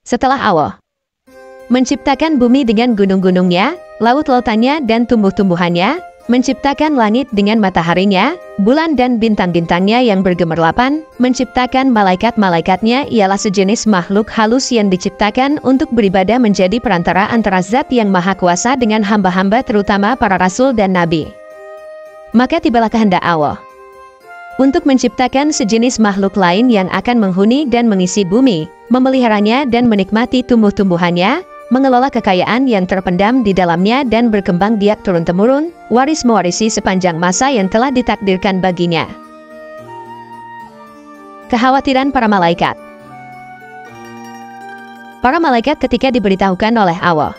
Setelah Allah menciptakan bumi dengan gunung-gunungnya, laut-lautannya dan tumbuh-tumbuhannya, menciptakan langit dengan mataharinya, bulan dan bintang-bintangnya yang bergemerlapan, menciptakan malaikat-malaikatnya ialah sejenis makhluk halus yang diciptakan untuk beribadah menjadi perantara antara Zat yang Maha Kuasa dengan hamba-hamba terutama para rasul dan nabi. Maka tibalah kehendak Allah untuk menciptakan sejenis makhluk lain yang akan menghuni dan mengisi bumi, memeliharanya dan menikmati tumbuh-tumbuhannya, mengelola kekayaan yang terpendam di dalamnya dan berkembang biak turun-temurun, waris mewarisi sepanjang masa yang telah ditakdirkan baginya. Kekhawatiran para malaikat. Para malaikat ketika diberitahukan oleh Allah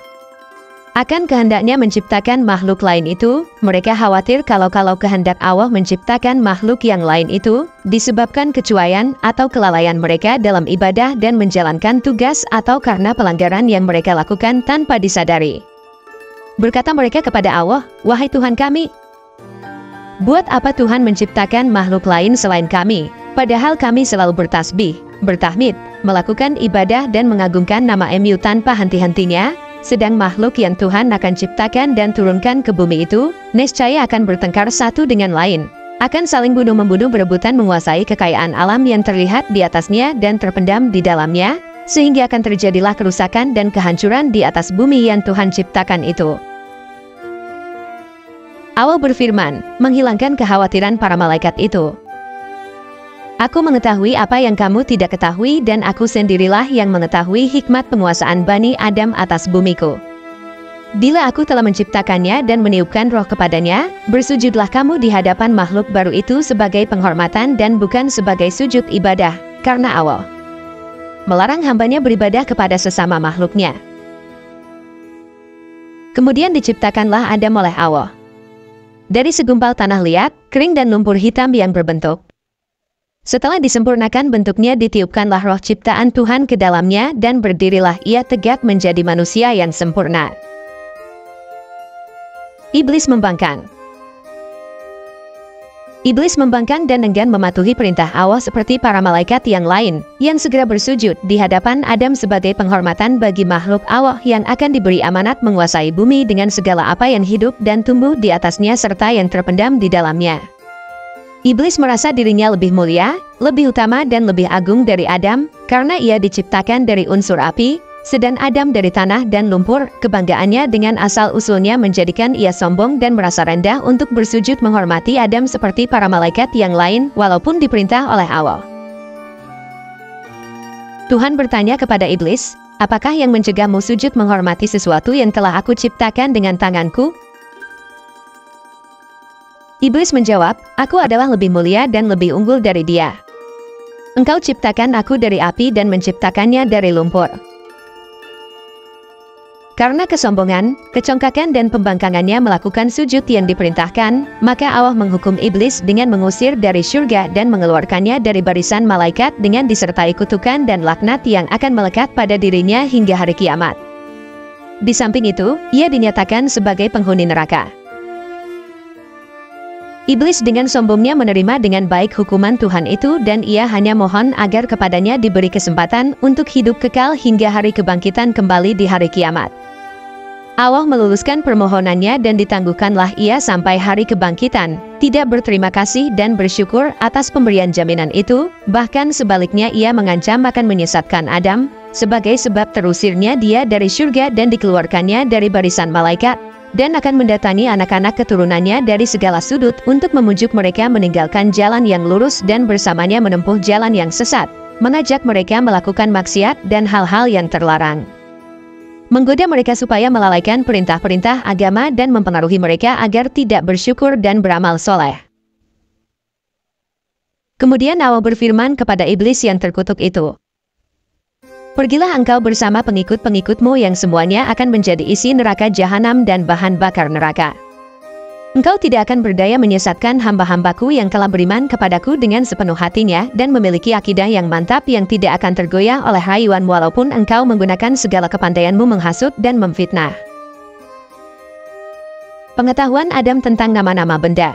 akan kehendaknya menciptakan makhluk lain itu, mereka khawatir kalau kehendak Allah menciptakan makhluk yang lain itu, disebabkan kecuaian atau kelalaian mereka dalam ibadah dan menjalankan tugas atau karena pelanggaran yang mereka lakukan tanpa disadari. Berkata mereka kepada Allah, "Wahai Tuhan kami, buat apa Tuhan menciptakan makhluk lain selain kami, padahal kami selalu bertasbih, bertahmid, melakukan ibadah dan mengagungkan nama-Mu tanpa henti-hentinya? Sedang makhluk yang Tuhan akan ciptakan dan turunkan ke bumi itu, niscaya akan bertengkar satu dengan lain, akan saling bunuh-membunuh berebutan menguasai kekayaan alam yang terlihat di atasnya dan terpendam di dalamnya, sehingga akan terjadilah kerusakan dan kehancuran di atas bumi yang Tuhan ciptakan itu." Allah berfirman, menghilangkan kekhawatiran para malaikat itu. "Aku mengetahui apa yang kamu tidak ketahui dan aku sendirilah yang mengetahui hikmat penguasaan Bani Adam atas bumiku. Bila aku telah menciptakannya dan meniupkan roh kepadanya, bersujudlah kamu di hadapan makhluk baru itu sebagai penghormatan dan bukan sebagai sujud ibadah, karena Allah melarang hambanya beribadah kepada sesama makhluknya." Kemudian diciptakanlah Adam oleh Allah dari segumpal tanah liat, kering dan lumpur hitam yang berbentuk. Setelah disempurnakan bentuknya, ditiupkanlah roh ciptaan Tuhan ke dalamnya dan berdirilah ia tegak menjadi manusia yang sempurna. Iblis membangkang. Iblis membangkang dan enggan mematuhi perintah Allah seperti para malaikat yang lain, yang segera bersujud di hadapan Adam sebagai penghormatan bagi makhluk Allah yang akan diberi amanat menguasai bumi dengan segala apa yang hidup dan tumbuh di atasnya serta yang terpendam di dalamnya. Iblis merasa dirinya lebih mulia, lebih utama dan lebih agung dari Adam, karena ia diciptakan dari unsur api, sedang Adam dari tanah dan lumpur. Kebanggaannya dengan asal-usulnya menjadikan ia sombong dan merasa rendah untuk bersujud menghormati Adam seperti para malaikat yang lain, walaupun diperintah oleh Allah. Tuhan bertanya kepada Iblis, "Apakah yang mencegahmu sujud menghormati sesuatu yang telah aku ciptakan dengan tanganku?" Iblis menjawab, "Aku adalah lebih mulia dan lebih unggul dari dia. Engkau ciptakan aku dari api dan menciptakannya dari lumpur." Karena kesombongan, kecongkakan dan pembangkangannya melakukan sujud yang diperintahkan, maka Allah menghukum Iblis dengan mengusir dari syurga dan mengeluarkannya dari barisan malaikat dengan disertai kutukan dan laknat yang akan melekat pada dirinya hingga hari kiamat. Di samping itu, ia dinyatakan sebagai penghuni neraka. Iblis dengan sombongnya menerima dengan baik hukuman Tuhan itu dan ia hanya mohon agar kepadanya diberi kesempatan untuk hidup kekal hingga hari kebangkitan kembali di hari kiamat. Allah meluluskan permohonannya dan ditangguhkanlah ia sampai hari kebangkitan, tidak berterima kasih dan bersyukur atas pemberian jaminan itu, bahkan sebaliknya ia mengancam akan menyesatkan Adam, sebagai sebab terusirnya dia dari surga dan dikeluarkannya dari barisan malaikat, dan akan mendatangi anak-anak keturunannya dari segala sudut untuk memujuk mereka meninggalkan jalan yang lurus dan bersamanya menempuh jalan yang sesat, mengajak mereka melakukan maksiat dan hal-hal yang terlarang, menggoda mereka supaya melalaikan perintah-perintah agama dan mempengaruhi mereka agar tidak bersyukur dan beramal soleh. Kemudian Allah berfirman kepada Iblis yang terkutuk itu, "Pergilah engkau bersama pengikut-pengikutmu yang semuanya akan menjadi isi neraka jahanam dan bahan bakar neraka. Engkau tidak akan berdaya menyesatkan hamba-hambaku yang telah beriman kepadaku dengan sepenuh hatinya dan memiliki akidah yang mantap yang tidak akan tergoyah oleh rayuan walaupun engkau menggunakan segala kepandaianmu menghasut dan memfitnah." Pengetahuan Adam tentang nama-nama benda.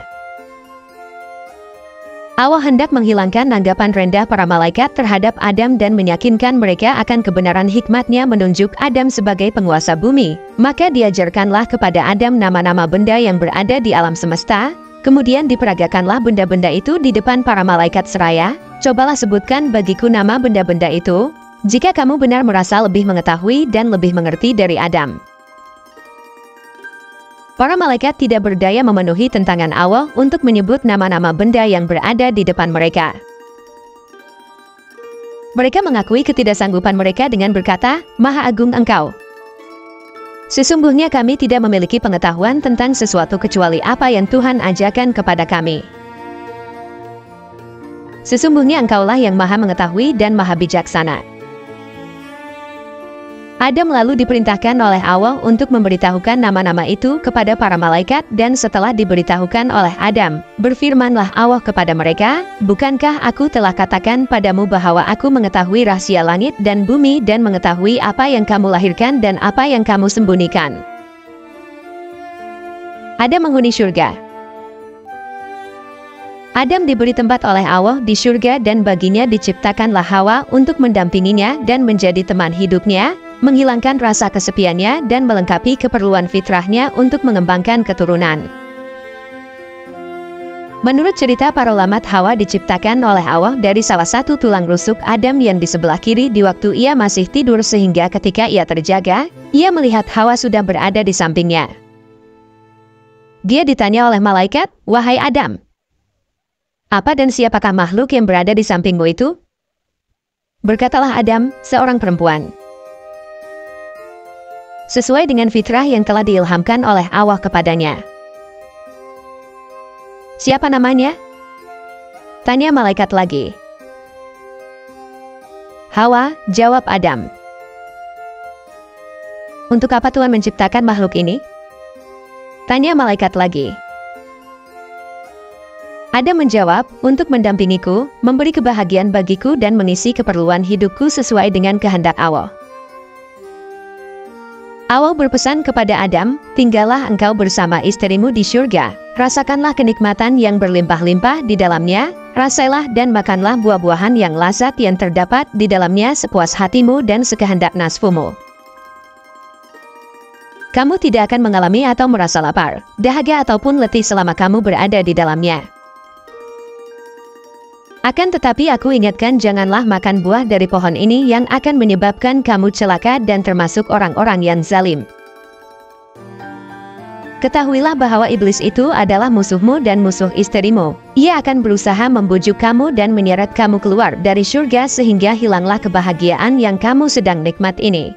Allah hendak menghilangkan anggapan rendah para malaikat terhadap Adam dan meyakinkan mereka akan kebenaran hikmat-Nya menunjuk Adam sebagai penguasa bumi. Maka diajarkanlah kepada Adam nama-nama benda yang berada di alam semesta, kemudian diperagakanlah benda-benda itu di depan para malaikat seraya, "Cobalah sebutkan bagiku nama benda-benda itu, jika kamu benar merasa lebih mengetahui dan lebih mengerti dari Adam." Para malaikat tidak berdaya memenuhi tentangan Allah untuk menyebut nama-nama benda yang berada di depan mereka. Mereka mengakui ketidaksanggupan mereka dengan berkata, "Maha Agung Engkau. Sesungguhnya kami tidak memiliki pengetahuan tentang sesuatu kecuali apa yang Tuhan ajarkan kepada kami. Sesungguhnya Engkaulah yang maha mengetahui dan maha bijaksana." Adam lalu diperintahkan oleh Allah untuk memberitahukan nama-nama itu kepada para malaikat, dan setelah diberitahukan oleh Adam, berfirmanlah Allah kepada mereka, "Bukankah aku telah katakan padamu bahwa aku mengetahui rahasia langit dan bumi dan mengetahui apa yang kamu lahirkan dan apa yang kamu sembunyikan?" Adam menghuni surga. Adam diberi tempat oleh Allah di surga dan baginya diciptakanlah Hawa untuk mendampinginya dan menjadi teman hidupnya, menghilangkan rasa kesepiannya dan melengkapi keperluan fitrahnya untuk mengembangkan keturunan. Menurut cerita para ulama, Hawa diciptakan oleh Allah dari salah satu tulang rusuk Adam yang di sebelah kiri di waktu ia masih tidur, sehingga ketika ia terjaga, ia melihat Hawa sudah berada di sampingnya. Dia ditanya oleh malaikat, "Wahai Adam, apa dan siapakah makhluk yang berada di sampingmu itu?" Berkatalah Adam, "Seorang perempuan." Sesuai dengan fitrah yang telah diilhamkan oleh Allah kepadanya. "Siapa namanya?" tanya malaikat lagi. "Hawa," jawab Adam. "Untuk apa Tuhan menciptakan makhluk ini?" tanya malaikat lagi. Adam menjawab, "Untuk mendampingiku, memberi kebahagiaan bagiku dan mengisi keperluan hidupku sesuai dengan kehendak Allah." Allah berpesan kepada Adam, "Tinggallah engkau bersama istrimu di surga, rasakanlah kenikmatan yang berlimpah-limpah di dalamnya, rasailah dan makanlah buah-buahan yang lazat yang terdapat di dalamnya sepuas hatimu dan sekehendak nafsumu. Kamu tidak akan mengalami atau merasa lapar, dahaga ataupun letih selama kamu berada di dalamnya. Akan tetapi aku ingatkan, janganlah makan buah dari pohon ini yang akan menyebabkan kamu celaka dan termasuk orang-orang yang zalim. Ketahuilah bahwa iblis itu adalah musuhmu dan musuh istrimu. Ia akan berusaha membujuk kamu dan menyeret kamu keluar dari surga sehingga hilanglah kebahagiaan yang kamu sedang nikmat ini."